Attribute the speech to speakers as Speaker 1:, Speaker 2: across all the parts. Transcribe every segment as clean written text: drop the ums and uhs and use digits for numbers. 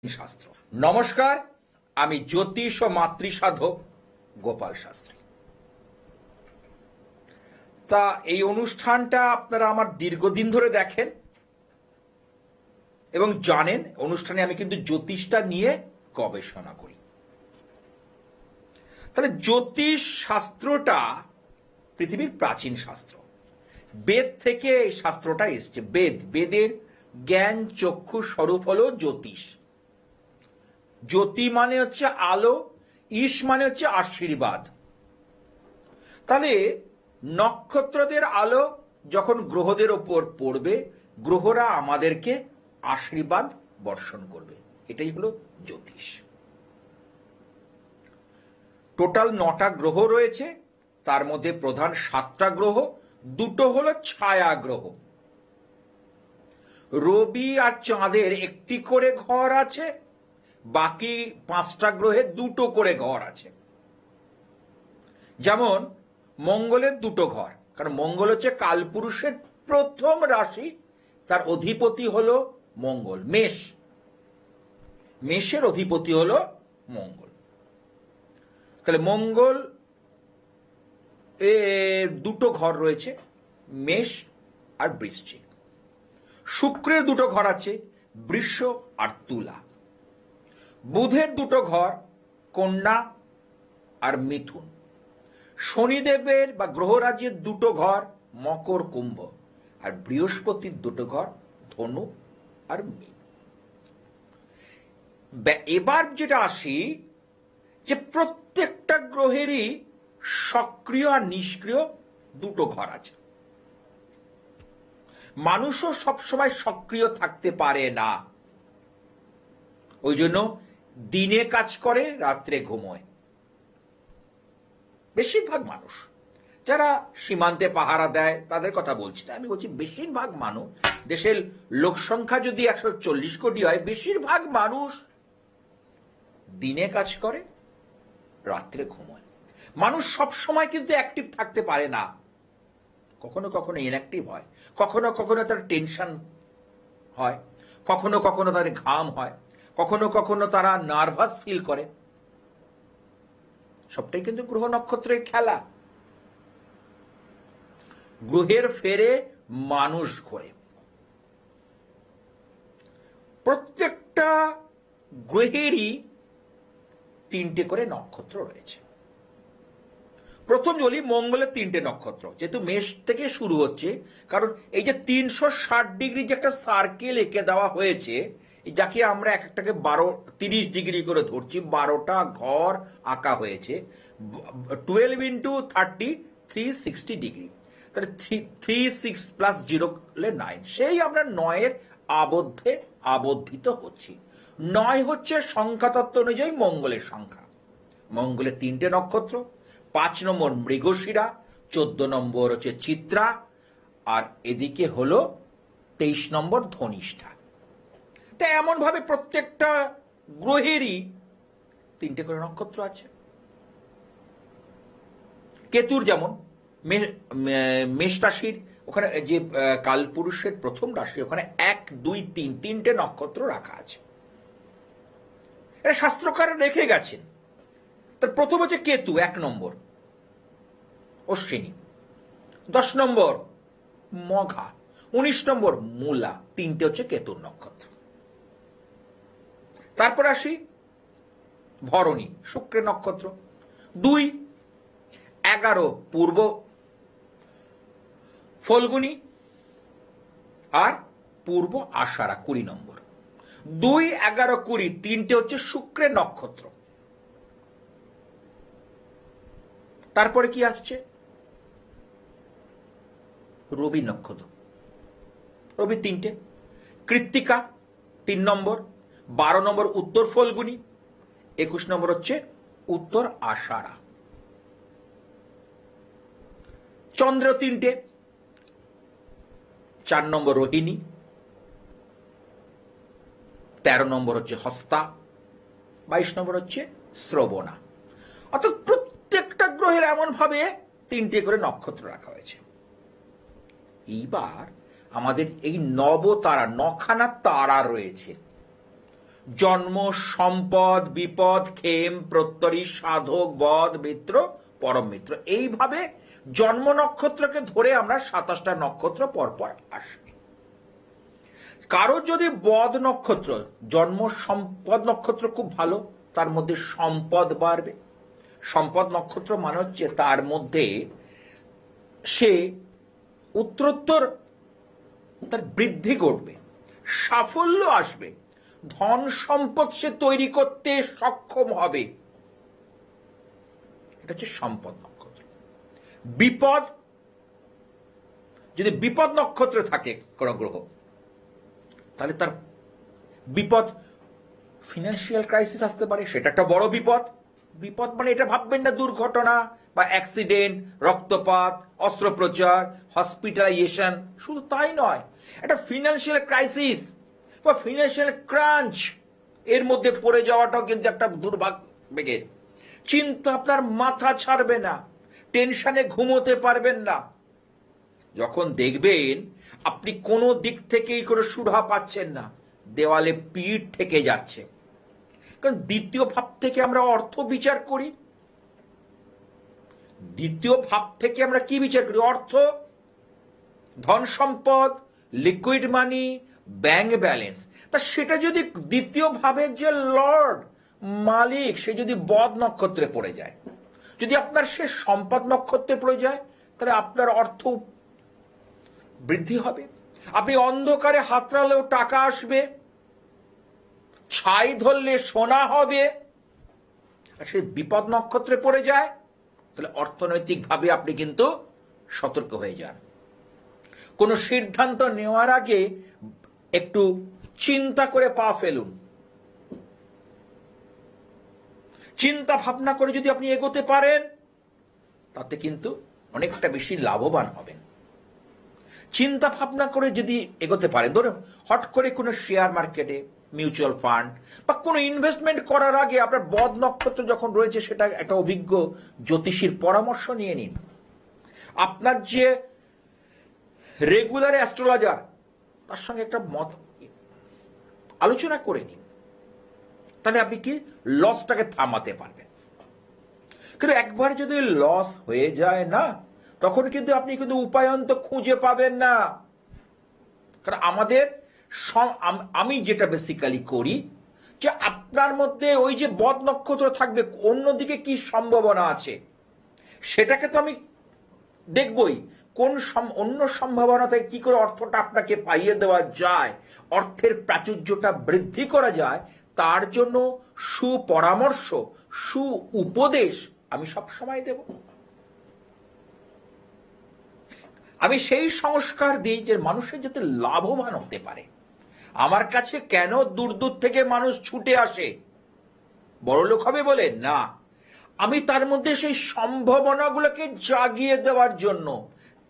Speaker 1: শাস্ত্র। নমস্কার, আমি জ্যোতিষ ও মাতৃসাধক গোপাল শাস্ত্রী। তা এই অনুষ্ঠানটা আপনারা আমার দীর্ঘদিন ধরে দেখেন এবং জানেন অনুষ্ঠানে আমি কিন্তু জ্যোতিষটা নিয়ে গবেষণা করি। তাহলে জ্যোতিষ শাস্ত্রটা পৃথিবীর প্রাচীন শাস্ত্র। বেদ থেকে এই শাস্ত্রটা এসছে। বেদের জ্ঞান চক্ষু স্বরূপ হলো জ্যোতিষ। জ্যোতি মানে হচ্ছে আলো, ঈশ মানে হচ্ছে আশীর্বাদ। তাহলে নক্ষত্রদের আলো যখন গ্রহদের ওপর পড়বে, গ্রহরা আমাদেরকে আশীর্বাদ বর্ষণ করবে। এটাই হলো জ্যোতিষ। টোটাল 9টা গ্রহ রয়েছে, তার মধ্যে প্রধান 7টা গ্রহ, দুটো হলো ছায়া গ্রহ। রবি আর চাঁদের একটি করে ঘর আছে, বাকি 5টা গ্রহে দুটো করে ঘর আছে। যেমন মঙ্গলের দুটো ঘর, কারণ মঙ্গল হচ্ছে কালপুরুষের প্রথম রাশি, তার অধিপতি হলো মঙ্গল। মেষের অধিপতি হলো মঙ্গল। তাহলে মঙ্গল দুটো ঘর রয়েছে, মেষ আর বৃশ্চিক। শুক্রের দুটো ঘর আছে, বৃষ আর তুলা। বুধের দুটো ঘর, কন্যা আর মিথুন। শনিদেবের বা গ্রহরাজ্যের দুটো ঘর, মকর কুম্ভ। আর বৃহস্পতির দুটো ঘর, ধনু আর মীন। এবার যেটা আসি, যে প্রত্যেকটা গ্রহেরই সক্রিয় আর নিষ্ক্রিয় দুটো ঘর আছে। মানুষও সবসময় সক্রিয় থাকতে পারে না, ওই জন্য দিনে কাজ করে, রাত্রে ঘুমোয়। বেশিরভাগ মানুষ যারা সীমান্তে পাহারা দেয় তাদের কথা বলছি না, আমি বলছি বেশিরভাগ মানুষ। দেশের লোক সংখ্যা যদি 140 কোটি হয়, বেশিরভাগ মানুষ দিনে কাজ করে, রাত্রে ঘুমোয়। মানুষ সব সময় কিন্তু অ্যাক্টিভ থাকতে পারে না, কখনো কখনো ইনঅ্যাক্টিভ হয়, কখনো কখনো তার টেনশন হয়, কখনো কখনো তার ঘাম হয়, কখনো কখনো তারা নার্ভাস ফিল করে। সবটাই কিন্তু গ্রহ নক্ষত্রের খেলা। গ্রহের ফেরে মানুষ ঘোরে। প্রত্যেকটা গ্রহেরই 3টে করে নক্ষত্র রয়েছে। প্রথম বলি মঙ্গলের 3টে নক্ষত্র, যেহেতু মেষ থেকে শুরু হচ্ছে, কারণ এই যে 360 ডিগ্রি যে একটা সার্কেল এঁকে দেওয়া হয়েছে, যাকে আমরা এক একটাকে 30 ডিগ্রি করে ধরছি, 12টা ঘর আঁকা হয়েছে। 12 ইন্টু 30, 360 ডিগ্রি। তাহলে 36 প্লাস 0 হলে 9। সেই আমরা 9-এর আবদ্ধে আবদ্ধিত হচ্ছি। 9 হচ্ছে সংখ্যাতত্ত্ব অনুযায়ী মঙ্গলের সংখ্যা। মঙ্গলের 3টে নক্ষত্র, 5 নম্বর মৃগশিরা, 14 নম্বর হচ্ছে চিত্রা, আর এদিকে হলো 23 নম্বর ধনিষ্ঠা। তাই এমন ভাবে প্রত্যেকটা গ্রহেরই 3টে করে নক্ষত্র আছে। কেতুর যেমন মেষ রাশির ওখানে যে কালপুরুষের প্রথম রাশি, ওখানে 1, 2, 3 3টে নক্ষত্র রাখা আছে। এটা শাস্ত্রকার রেখে গেছেন। তার প্রথম হচ্ছে কেতু, 1 নম্বর অশ্বিনী, 10 নম্বর মঘা, 19 নম্বর মূলা। 3টে হচ্ছে কেতুর নক্ষত্র। তারপর আসি ভরণী, শুক্রের নক্ষত্র। 2, 11 পূর্ব ফল্গুনী, আর পূর্ব আষাঢ়া 20 নম্বর। 2, 11, 20 3টে হচ্ছে শুক্রের নক্ষত্র। তারপরে কি আসছে? রবি নক্ষত্র। রবি 3টে, কৃত্তিকা 3 নম্বর, 12 নম্বর উত্তর ফল্গুনী, 21 নম্বর হচ্ছে উত্তর আষাঢ়া। চন্দ্র 3টে, 4 নম্বর রোহিণী, 13 নম্বর হচ্ছে হস্তা, 22 নম্বর হচ্ছে শ্রবণা। অর্থাৎ প্রত্যেকটা গ্রহের এমন ভাবে 3টে করে নক্ষত্র রাখা হয়েছে। এইবার আমাদের এই নবতারা, 9খানা তারা রয়েছে। জন্ম, সম্পদ, বিপদ, ক্ষেম, প্রত্যরী, সাধক, বধ, মিত্র, পরম মিত্র, এইভাবে জন্ম নক্ষত্রকে ধরে আমরা 27টা নক্ষত্র পরপর আসবে। কারো যদি বদ নক্ষত্র, জন্ম সম্পদ নক্ষত্র খুব ভালো, তার মধ্যে সম্পদ বাড়বে। সম্পদ নক্ষত্র মানে হচ্ছে তার মধ্যে সে উত্তরোত্তর তার বৃদ্ধি ঘটবে, সাফল্য আসবে, ধন সম্পদ সে তৈরি করতে সক্ষম হবে। এটা হচ্ছে সম্পদ নক্ষত্র। বিপদ, যদি বিপদ নক্ষত্রে থাকে কোন গ্রহ, তাহলে তার বিপদ, ফিনান্সিয়াল ক্রাইসিস আসতে পারে, সেটা একটা বড় বিপদ। বিপদ মানে এটা ভাববেন না দুর্ঘটনা বা অ্যাক্সিডেন্ট, রক্তপাত, অস্ত্রোপচার, হসপিটালাইজেশন, শুধু তাই নয়, একটা ফিনান্সিয়াল ক্রাইসিস বা ফিনান্সিয়াল ক্রাঞ্চ, এর মধ্যে পড়ে যাওয়াটাও কিন্তু একটা দুর্ভাগ্যের চিন্তা। আপনার মাথা ছাড়বে না, টেনশনে ঘুমোতে পারবেন না। যখন দেখবেন আপনি কোনো দিক থেকেই কোনো সুরাহা পাচ্ছেন না, দেওয়ালে পিঠ ঠেকে যাচ্ছে, কারণ দ্বিতীয় ভাব থেকে আমরা অর্থ বিচার করি। দ্বিতীয় ভাব থেকে আমরা কি বিচার করি? অর্থ, ধন সম্পদ, লিকুইড মানি, ব্যাংক ব্যালেন্স। তা সেটা যদি দ্বিতীয় ভাবের যে লর্ড, মালিক, সে যদি বদ নক্ষত্রে পড়ে যায়, যদি আপনার সে সম্পদ নক্ষত্রে পড়ে যায়, তাহলে আপনার অর্থ বৃদ্ধি হবে। আপনি অন্ধকারে হাতড়ালেও টাকা আসবে, ছাই ধরলে সোনা হবে। আর সে বিপদ নক্ষত্রে পড়ে যায়, তাহলে অর্থনৈতিকভাবে আপনি কিন্তু সতর্ক হয়ে যান। কোনো সিদ্ধান্ত নেওয়ার আগে একটু চিন্তা করে পা ফেলুন। চিন্তা ভাবনা করে যদি আপনি এগোতে পারেন, তাতে কিন্তু অনেকটা বেশি লাভবান হবেন। চিন্তা ভাবনা করে যদি এগোতে পারেন, ধরুন হট করে কোনো শেয়ার মার্কেটে, মিউচুয়াল ফান্ড বা কোনো ইনভেস্টমেন্ট করার আগে আপনার বদ নক্ষত্র যখন রয়েছে, সেটা একটা অভিজ্ঞ জ্যোতিষীর পরামর্শ নিয়ে নিন। আপনার যে রেগুলার অ্যাস্ট্রোলজার, তার সঙ্গে একটা মত আলোচনা করে নিন, তাহলে আপনি কি লসটাকে থামাতে পারবেন। কিন্তু একবার যদি লস হয়ে যায় না, তখন কিন্তু আপনি কিন্তু উপায়ন্ত খুঁজে পাবেন না। কারণ আমাদের আমি যেটা বেসিক্যালি করি, যে আপনার মধ্যে ওই যে বদ নক্ষত্র থাকবে, অন্যদিকে কি সম্ভাবনা আছে সেটাকে তো আমি দেখবই। কোন অন্য সম্ভাবনা থেকে কি করে অর্থটা আপনাকে পাইয়ে দেওয়া যায়, অর্থের প্রাচুর্যটা বৃদ্ধি করা যায়, তার জন্য সুপরামর্শ, সু উপদেশ আমি সবসময় দেব। আমি সেই সংস্কার দিই যে মানুষের যাতে লাভবান হতে পারে। আমার কাছে কেন দূর দূর থেকে মানুষ ছুটে আসে? বড়লোক হবে বলে না, আমি তার মধ্যে সেই সম্ভাবনাগুলোকে জাগিয়ে দেওয়ার জন্য,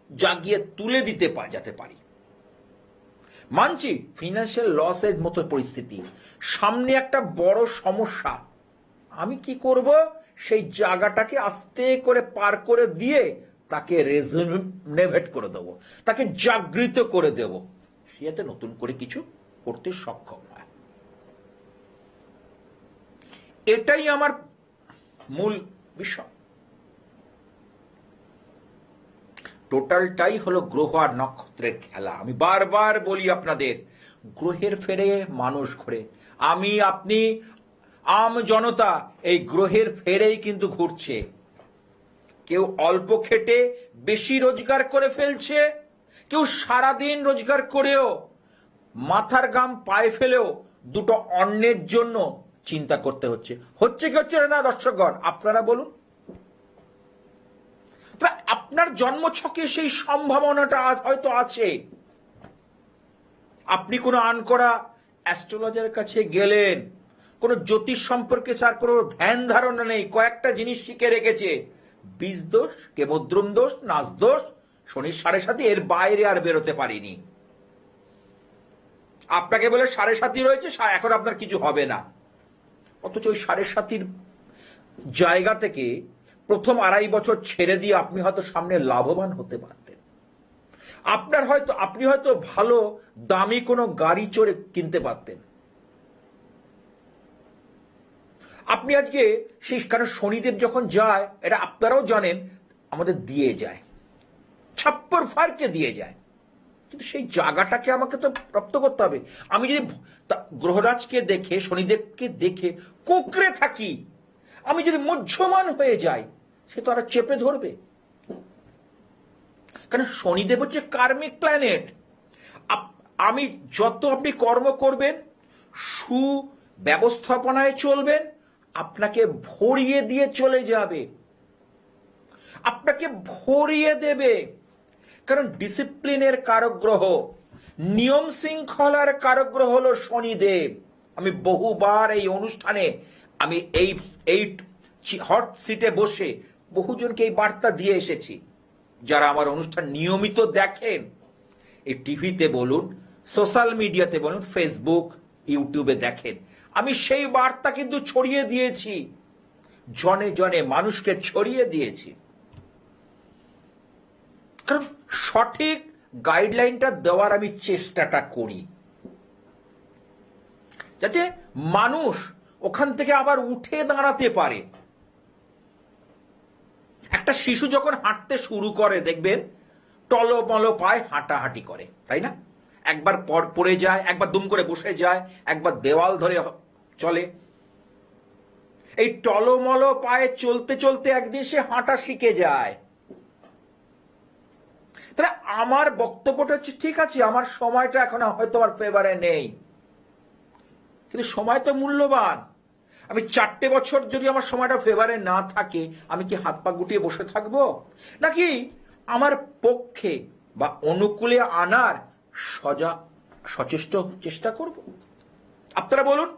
Speaker 1: জাগিয়ে তুলে দিতে যেতে পারি। মানছি ফিনান্সিয়াল লসের মতো পরিস্থিতি, সামনে একটা বড় সমস্যা, আমি কি করব? সেই জায়গাটাকে আস্তে করে পার করে দিয়ে তাকে রেজনেভেট করে দেব, তাকে জাগৃত করে দেব, সে যাতে নতুন করে কিছু করতে সক্ষম হয়। এটাই আমার মূল বিষয়। টোটালটাই হলো গ্রহ আর নক্ষত্রের খেলা। আমি বারবার বলি আপনাদের, গ্রহের ফেরে মানুষ ঘোরে। আমি, আপনি, আম জনতা এই গ্রহের ফেরেই কিন্তু ঘুরছে। কেউ অল্প খেটে বেশি রোজগার করে ফেলছে, কেউ সারাদিন রোজগার করেও মাথার ঘাম পায়ে ফেলেও দুটো অন্যের জন্য চিন্তা করতে হচ্ছে। হচ্ছে কি হচ্ছে না দর্শকগণ, আপনারা বলুন। আপনার জন্মছকে সেই সম্ভাবনাটা হয়তো আছে। আপনি কোনো আনকরা অ্যাস্ট্রোলজারের কাছে গেলেন, কোনো জ্যোতিষ সম্পর্কে তার কোনো ধ্যান ধারণা নেই, কয়েকটা জিনিস শিখে রেখেছে, বীজ দোষ, কেমদ্রুম দোষ, নাচ দোষ, শনির 7.5, এর বাইরে আর বেরোতে পারিনি। আপনাকে বলে 7.5 রয়েছে, এখন আপনার কিছু হবে না। অথচ ওই 7.5 জায়গা থেকে প্রথম 2.5 বছর ছেড়ে দিয়ে আপনি হয়তো সামনে লাভবান হতে পারতেন। আপনি হয়তো ভালো দামি কোনো গাড়ি চড়ে কিনতে পারতেন। আপনি আজকে সেই, কারণ শনিদেব যখন যায়, এটা আপনারাও জানেন, আমাদের দিয়ে যায়, ছাপ্পর ফারকে দিয়ে যায়, কিন্তু সেই জায়গাটাকে আমাকে তো প্রাপ্ত করতে হবে। আমি যদি গ্রহরাজকে দেখে, শনিদেবকে দেখে কুকড়ে থাকি, আমি যদি মুহ্যমান হয়ে যাই, সে তো আর চেপে ধরবে। কারণ শনিদেব হচ্ছে কার্মিক প্ল্যানেট। আমি যত আপনি কর্ম করবেন, সুব্যবস্থাপনায় চলবেন, আপনাকে ভরিয়ে দিয়ে চলে যাবে, আপনাকে ভরিয়ে দেবে। কারণ ডিসিপ্লিনের কারক গ্রহ, নিয়ম শৃঙ্খলার কারক গ্রহ হলো শনিদেব। আমি বহুবার এই অনুষ্ঠানে, আমি এই হট সিটে বসে বহুজনকে এই বার্তা দিয়ে এসেছি। যারা আমার অনুষ্ঠান নিয়মিত দেখেন, এই টিভিতে বলুন, সোশ্যাল মিডিয়াতে বলুন, ফেসবুক, ইউটিউবে দেখেন, আমি সেই বার্তা কিন্তু ছড়িয়ে দিয়েছি, জনে জনে মানুষকে ছড়িয়ে দিয়েছি। কারণ সঠিক গাইডলাইনটা দেওয়ার আমি চেষ্টাটা করি, যাতে মানুষ ওখান থেকে আবার উঠে দাঁড়াতে পারে। একটা শিশু যখন হাঁটতে শুরু করে, দেখবেন টলমল পায়ে হাঁটাহাঁটি করে, তাই না? একবার পড়ে যায়, একবার দুম করে বসে যায়, একবার দেওয়াল ধরে চলে। এই টলমল পায়ে চলতে চলতে একদিন সে হাঁটা শিখে যায়। তাহলে আমার বক্তব্যটা হচ্ছে, ঠিক আছে, আমার সময়টা এখন হয়তো আমার ফেভারে নেই, কিন্তু সময় তো মূল্যবান। আমি 4টে বছর যদি আমার সময়টা ফেভারে না থাকে, আমি কি হাত পা গুটিয়ে বসে থাকবো? নাকি আমার পক্ষে বা অনুকূলে আনার সচেষ্ট চেষ্টা করব? আপনারা বলুন।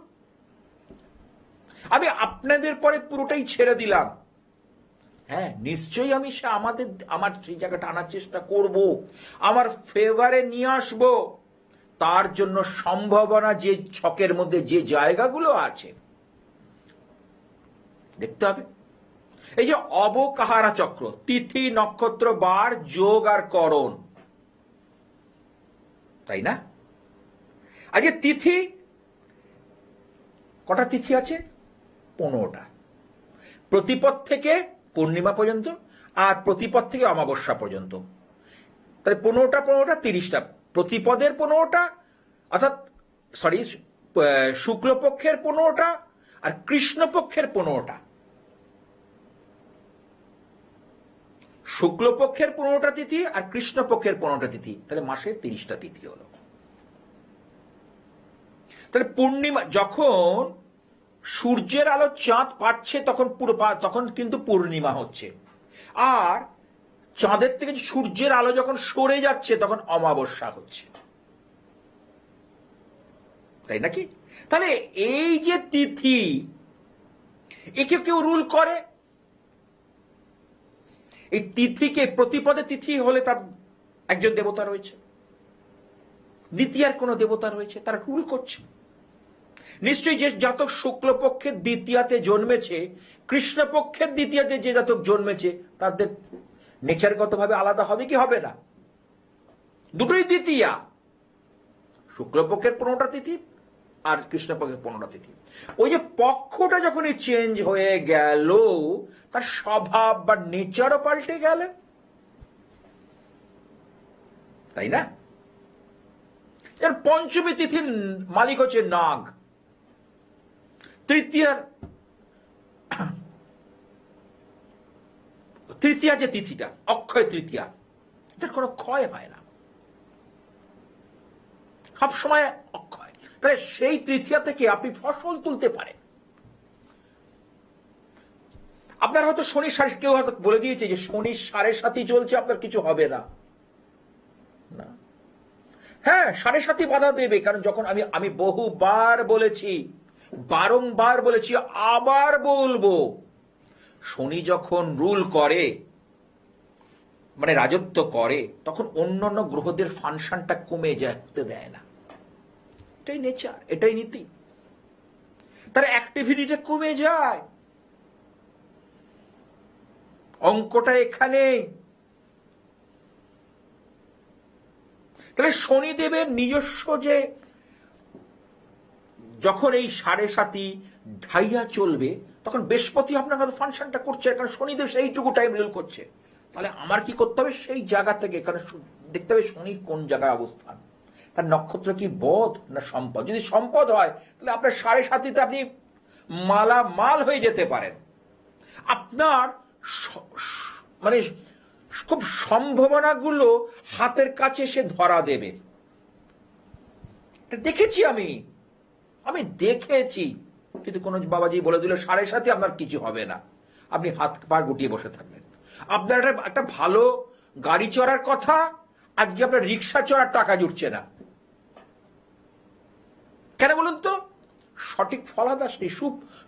Speaker 1: আমি আপনাদের পরে পুরোটাই ছেড়ে দিলাম। হ্যাঁ, নিশ্চয়ই আমি আমার সেই জায়গাটা আনার চেষ্টা করব, আমার ফেভারে নিয়ে আসব। তার জন্য সম্ভাবনা, যে ছকের মধ্যে যে জায়গাগুলো আছে, দেখতে হবে। এই যে অবকাহারা চক্র, তিথি, নক্ষত্র, বার, যোগ আর করণ, তাই না? আজকে তিথি, কটা তিথি আছে? 15টা। প্রতিপদ থেকে পূর্ণিমা পর্যন্ত, আর প্রতিপদ থেকে অমাবস্যা পর্যন্ত। তাহলে 15টা 30টা। প্রতিপদের 15টা, অর্থাৎ শুক্লপক্ষের 15টা, আর কৃষ্ণপক্ষের 15টা। শুক্লপক্ষের 15টা তিথি আর কৃষ্ণপক্ষের 15টা তিথি, তাহলে মাসে 30টা তিথি হলো। তাহলে পূর্ণিমা, যখন সূর্যের আলো চাঁদ পাচ্ছে, তখন কিন্তু পূর্ণিমা হচ্ছে। আর চাঁদের থেকে সূর্যের আলো যখন সরে যাচ্ছে, তখন অমাবস্যা হচ্ছে, তাই নাকি? তাহলে এই যে তিথি, একে কেউ রুল করে। এই তিথিকে, প্রতিপদে তিথি হলে তার একজন দেবতা রয়েছে, দ্বিতীয়ার কোন দেবতা রয়েছে, তারা রুল করছে। নিশ্চয়ই যে জাতক শুক্লপক্ষের দ্বিতীয়াতে জন্মেছে, কৃষ্ণপক্ষের দ্বিতীয়াতে যে জাতক জন্মেছে, তাদের নেচারগতভাবে আলাদা হবে কি হবে না? দুটোই দ্বিতীয়া, শুক্লপক্ষের 15টা তিথি আর কৃষ্ণপক্ষের 15টা তিথি। ওই যে পক্ষটা যখনই চেঞ্জ হয়ে গেল, তার স্বভাব বা নেচারও পাল্টে গেল, তাই না? পঞ্চমী তিথির মালিক হচ্ছে নাগ। তৃতীয়া যে তিথিটা, অক্ষয় তৃতীয়া, এটার কোনো ক্ষয় হয় না, সবসময় অক্ষয়। তাহলে সেই তৃতীয়া থেকে আপনি ফসল তুলতে পারেন। আপনার হয়তো শনির সাড়ে, কেউ হয়তো বলে দিয়েছে যে শনির 7.5 চলছে, আপনার কিছু হবে না। হ্যাঁ, 7.5 বাধা দেবে। কারণ যখন আমি বহুবার বলেছি, বারংবার বলেছি, আবার বলবো, শনি যখন রুল করে, মানে রাজত্ব করে, তখন অন্যান্য গ্রহদের ফাংশনটা কমে যায়, হতে দেয় না। এটাই নেচার, এটাই নীতি। তার অ্যাক্টিভিটিটা কমে যায়। অঙ্কটা এখানেই। তাহলে শনিদেবের নিজস্ব যে যখন এই 7.5 ঢাইয়া চলবে, তখন বৃহস্পতি আপনার কাছে ফাংশনটা করছে, কারণ শনিদেব সেইটুকু টাইম রুল করছে। তাহলে আমার কি করতে হবে? সেই জায়গা থেকে, কারণ দেখতে হবে শনির কোন জায়গায় অবস্থান, তার নক্ষত্র কি বধ না সম্পদ। যদি সম্পদ হয় তাহলে আপনার 7.5-তে আপনি মালামাল হয়ে যেতে পারেন। আপনার মানে খুব সম্ভাবনাগুলো হাতের কাছে সে ধরা দেবে। দেখেছি আমি দেখেছি। কিন্তু কোন বাবাজি বলে দিল 7.5 আপনার কিছু হবে না, আপনি হাত পা গুটিয়ে বসে থাকবেন। আপনার একটা ভালো গাড়ি চড়ার কথা, আজকে আপনার রিক্সা চড়ার টাকা জুটছে না। কেন বলুন তো? সঠিক ফলাদেশ নেই,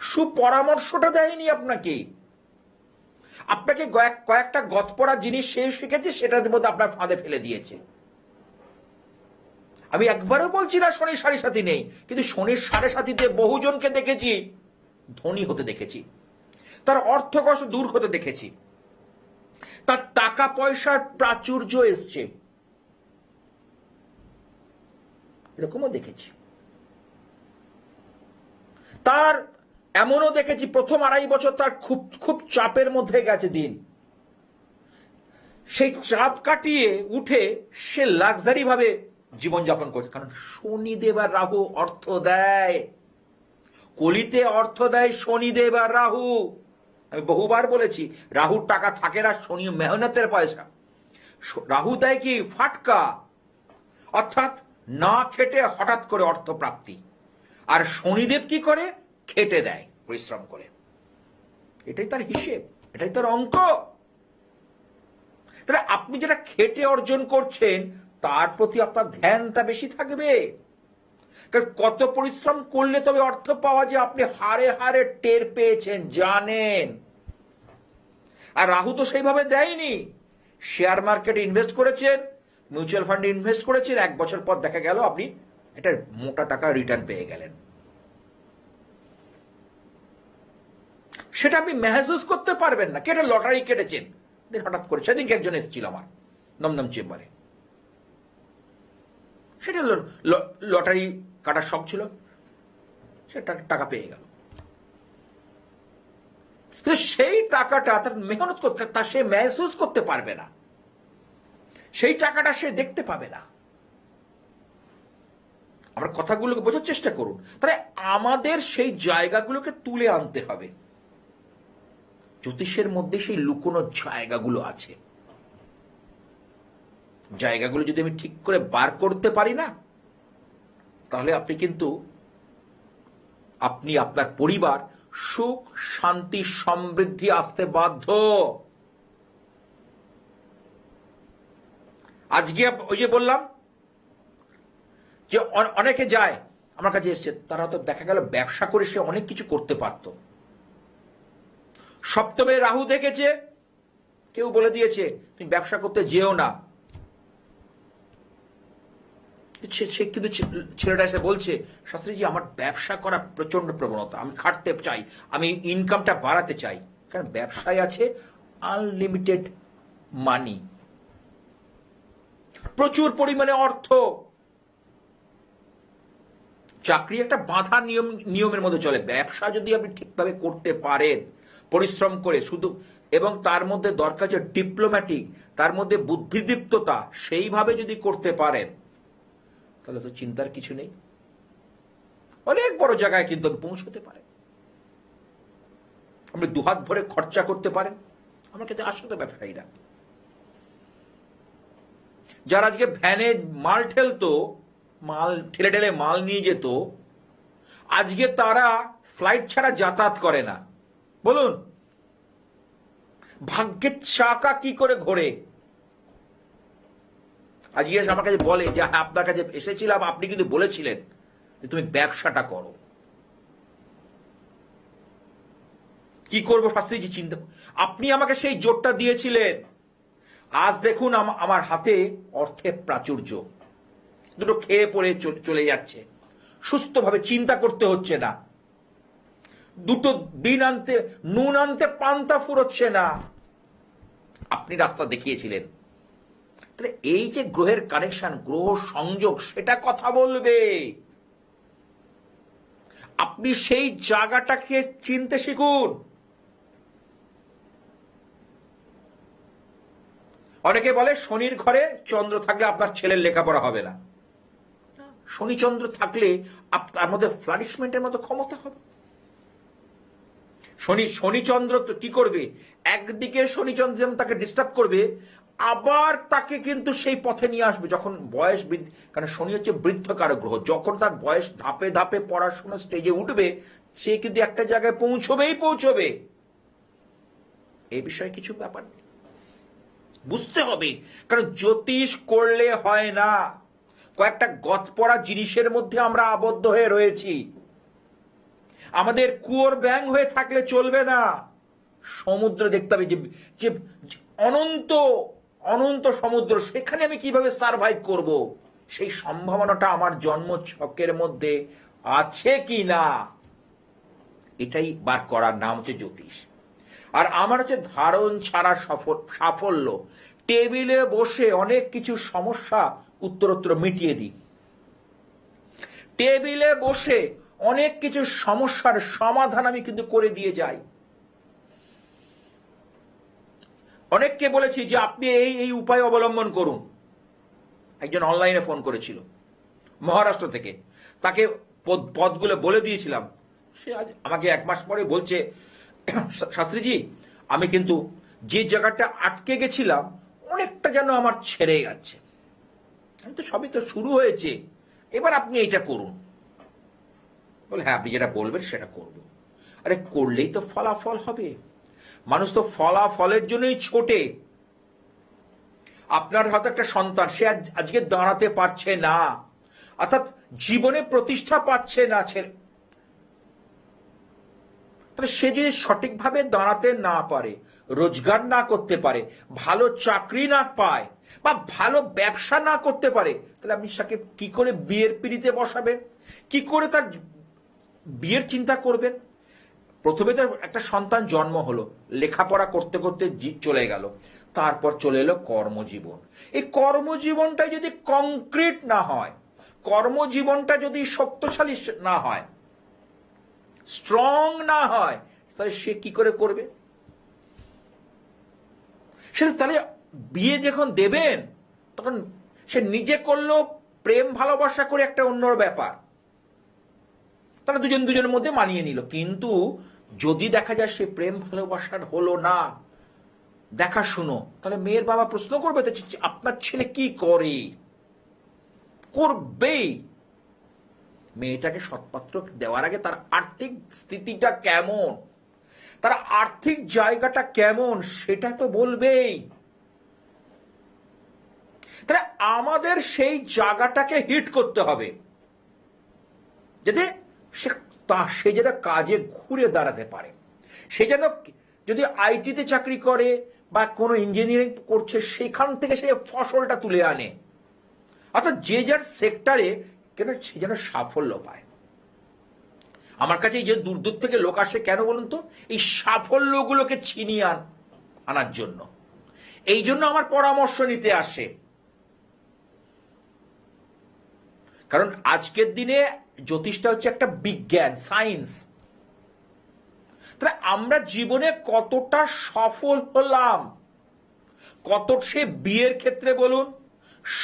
Speaker 1: সুপরামর্শটা দেয়নি আপনাকে। আপনাকে কয়েকটা গতপড়া জিনিস সে শিখেছে, সেটার মধ্যে আপনার ফাঁদে ফেলে দিয়েছে। আমি একবারও বলছি না শনির 7.5 নেই, কিন্তু শনির 7.5-তে বহুজনকে দেখেছি ধনী হতে দেখেছি, তার অর্থ কষ্ট দূর হতে দেখেছি, তার টাকা পয়সার প্রাচুর্য এসছে, এরকমও দেখেছি। তার এমনও দেখেছি প্রথম 2.5 বছর তার খুব খুব চাপের মধ্যে গেছে দিন, সেই চাপ কাটিয়ে উঠে সে লাক্সারি ভাবে জীবনযাপন করছে। কারণ শনিদেব আর রাহু অর্থ দেয়, কলিতে অর্থ দেয় শনিদেব আর রাহু। আমি বহুবার বলেছি, রাহুর টাকা থাকে না, শনি মেহনতের পয়সা। রাহু দেয় কি ফাটকা, অর্থাৎ না খেটে হঠাৎ করে অর্থ প্রাপ্তি। আর শনিদেব কি করে? খেটে দেয়, পরিশ্রম করে। এটাই তার হিসেব, এটাই তার অঙ্ক। তাহলে আপনি যেটা খেটে অর্জন করছেন তার প্রতি আপনার ধ্যানটা বেশি থাকবে। কারণ কত পরিশ্রম করলে তবে অর্থ পাওয়া যায়, আপনি হারে হারে টের পেয়েছেন, জানেন। আর রাহু তো সেইভাবে দেয়নি। শেয়ার মার্কেটে ইনভেস্ট করেছেন, মিউচুয়াল ফান্ডে ইনভেস্ট করেছেন, 1 বছর পর দেখা গেল আপনি এটা মোটা টাকা রিটার্ন পেয়ে গেলেন। সেটা আপনি মেহসুস করতে পারবেন না। কেটে লটারি কেটেছেন, হঠাৎ করে সেদিনকে একজন এসেছিল আমার দমদম চেম্বারে, সেটা লটারি কাটার শখ ছিল, সে টাকা পেয়ে গেল। কিন্তু সেই টাকাটা তার মেহনত করতে, তা সে মেহসুস করতে পারবে না, সেই টাকাটা সে দেখতে পাবে না। আমরা কথাগুলোকে বোঝার চেষ্টা করুন। তাহলে আমাদের সেই জায়গাগুলোকে তুলে আনতে হবে। জ্যোতিষের মধ্যে সেই লুকোনো জায়গাগুলো আছে, জায়গাগুলো যদি আমি ঠিক করে বার করতে পারি না, তাহলে আপনি আপনার পরিবার সুখ শান্তি সমৃদ্ধি আসতে বাধ্য। আজকে ওই যে বললাম যে অনেকে যায় আমার কাছে এসছে, তারা তো দেখা গেল ব্যবসা করে সে অনেক কিছু করতে পারত। সপ্তমে রাহু দেখেছে, কেউ বলে দিয়েছে তুমি ব্যবসা করতে যেও না। কিন্তু ছেলেটা এসে বলছে, শাস্ত্রীজি আমার ব্যবসা করা প্রচন্ড প্রবণতা, আমি খাটতে চাই, আমি ইনকামটা বাড়াতে চাই। কারণ ব্যবসায় আছে আনলিমিটেড মানি, প্রচুর পরিমাণে অর্থ। চাকরি একটা বাঁধা নিয়মের মধ্যে চলে। ব্যবসা যদি আপনি ঠিকভাবে করতে পারেন, পরিশ্রম করে শুধু, এবং তার মধ্যে দরকার যে ডিপ্লোম্যাটিক, তার মধ্যে বুদ্ধিদীপ্ততা, সেইভাবে যদি করতে পারেন, তাহলে তো চিন্তার কিছু নেই। অনেক বড় জায়গায় কিন্তু পৌঁছতে পারে। আপনি দুহাত ভরে খরচা করতে পারেন। আমার কাছে আসলে ব্যবসায়ীরা যারা আজকে ভ্যানে মাল ঠেলতো, মাল ঠেলে ঠেলে মাল নিয়ে যেত, আজকে তারা ফ্লাইট ছাড়া যাতায়াত করে না। বলুন ভাগ্যের চাকা কি করে ঘোরে। আজকে আমার কাছে বলে যে হ্যাঁ আপনার কাছে এসেছিলাম, আপনি কিন্তু বলেছিলেন যে তুমি ব্যবসাটা করো। কি করবো শাস্ত্রীজি, চিন্তা, আপনি আমাকে সেই জোরটা দিয়েছিলেন। আজ দেখুন আমার হাতে অর্থের প্রাচুর্য, দুটো খেয়ে পড়ে চলে যাচ্ছে, সুস্থভাবে চিন্তা করতে হচ্ছে না, দুটো দিন আনতে নুন আনতে পান্তা ফুরোচ্ছে না। আপনি রাস্তা দেখিয়েছিলেন। তাহলে এই যে গ্রহের কানেকশন, গ্রহ সংযোগ, সেটা কথা বলবে। আপনি সেই জায়গাটাকে চিনতে শিখুন। অনেকে বলে শনির ঘরে চন্দ্র থাকলে আপনার ছেলের লেখাপড়া হবে না। শনি চন্দ্র থাকলে তার মধ্যে ফ্লারিশমেন্টের মতো ক্ষমতা হবে। শনিচন্দ্র তো কি করবে, একদিকে শনিচন্দ্র যেমন তাকে ডিস্টার্ব করবে, আবার তাকে কিন্তু সেই পথে নিয়ে আসবে যখন বয়স বৃদ্ধি, কারণ শনি হচ্ছে বৃদ্ধকারক গ্রহ। যখন তার বয়স ধাপে ধাপে পড়াশোনা স্টেজে উঠবে, সে কিন্তু একটা জায়গায় পৌঁছবে। এই বিষয়ে কিছু ব্যাপার বুঝতে হবে, কারণ জ্যোতিষ করলে হয় না। কয়েকটা গতপড়া জিনিসের মধ্যে আমরা আবদ্ধ হয়ে রয়েছি। আমাদের কুয়োর ব্যাং হয়ে থাকলে চলবে না। সমুদ্র দেখতে হবে, যে অনন্ত অনন্ত সমুদ্র, সেখানে আমি কিভাবে সারভাইভ করব, সেই সম্ভাবনাটা আমার জন্ম ছকের মধ্যে আছে কি না, এটাই বার করার নাম হচ্ছে জ্যোতিষ। আর আমার হচ্ছে ধারণ ছাড়া সাফল্য। টেবিলে বসে অনেক কিছু সমস্যা উত্তরোত্তর মিটিয়ে দিই। টেবিলে বসে অনেক কিছু সমস্যার সমাধান আমি কিন্তু করে দিয়ে যাই। অনেককে বলেছি যে আপনি এই উপায় অবলম্বন করুন। একজন অনলাইনে ফোন করেছিল মহারাষ্ট্র থেকে, তাকে পদগুলো বলে দিয়েছিলাম। সে আজ আমাকে 1 মাস পরে বলছে, শাস্ত্রীজি আমি কিন্তু যে জায়গাটা আটকে গেছিলাম অনেকটা যেন আমার ছেড়ে যাচ্ছে। আমি তো সবই তো শুরু হয়েছে, এবার আপনি এইটা করুন। বলে হ্যাঁ, আপনি যেটা বলবেন সেটা করব। আরে করলেই তো ফলাফল হবে। মানুষ তো ফলাফলের জন্যই ছোটে। আপনার হয়তো একটা সন্তান, সে আজকে দাঁড়াতে পারছে না, অর্থাৎ জীবনে প্রতিষ্ঠা পাচ্ছে না, তাহলে সে যদি সঠিকভাবে দাঁড়াতে না পারে, রোজগার না করতে পারে, ভালো চাকরি না পায়, বা ভালো ব্যবসা না করতে পারে, তাহলে আপনি তাকে কি করে বিয়ের পিঁড়িতে বসাবেন, কি করে তার বিয়ের চিন্তা করবেন? প্রথমে তো একটা সন্তান জন্ম হলো, লেখাপড়া করতে করতে চলে গেল, তারপর চলে এলো কর্মজীবন। এই কর্মজীবনটা যদি কংক্রিট না হয়, কর্মজীবনটা যদি শক্তিশালী না হয়, স্ট্রং না হয়, তাহলে সে কি করে করবে? সে তাহলে বিয়ে যখন দেবেন তখন সে নিজে করলো, প্রেম ভালোবাসা করে একটা অন্য ব্যাপার, তারা দুজনের মধ্যে মানিয়ে নিল। কিন্তু যদি দেখা যায় সে প্রেম ভালোবাসার হলো না, দেখা শুনো, তাহলে মেয়ের বাবা প্রশ্ন করবে আপনার ছেলে কি করে, করবেই। মেয়েটাকে সৎপাত্র দেওয়ার আগে তার আর্থিক স্থিতিটা কেমন, তার আর্থিক জায়গাটা কেমন, সেটা তো বলবেই। তাহলে আমাদের সেই জায়গাটাকে হিট করতে হবে, যাতে সে যেন কাজে ঘুরে দাঁড়াতে পারে। সে যেন যদি আইটিতে চাকরি করে বা কোনো ইঞ্জিনিয়ারিং করছে, সেখান থেকে সে ফসলটা তুলে আনে, অর্থাৎ যে যার সেক্টরে কেন সে যেন সাফল্য পায়। আমার কাছে এই যে দূর দূর থেকে লোক আসে কেন বলুন তো, এই সাফল্যগুলোকে ছিনিয়ে আনার জন্য। এই জন্য আমার পরামর্শ নিতে আসে, কারণ আজকের দিনে জ্যোতিষটা হচ্ছে একটা বিজ্ঞান, সায়েন্স। তাহলে আমরা জীবনে কতটা সফল হলাম, কত সে বিয়ের ক্ষেত্রে বলুন,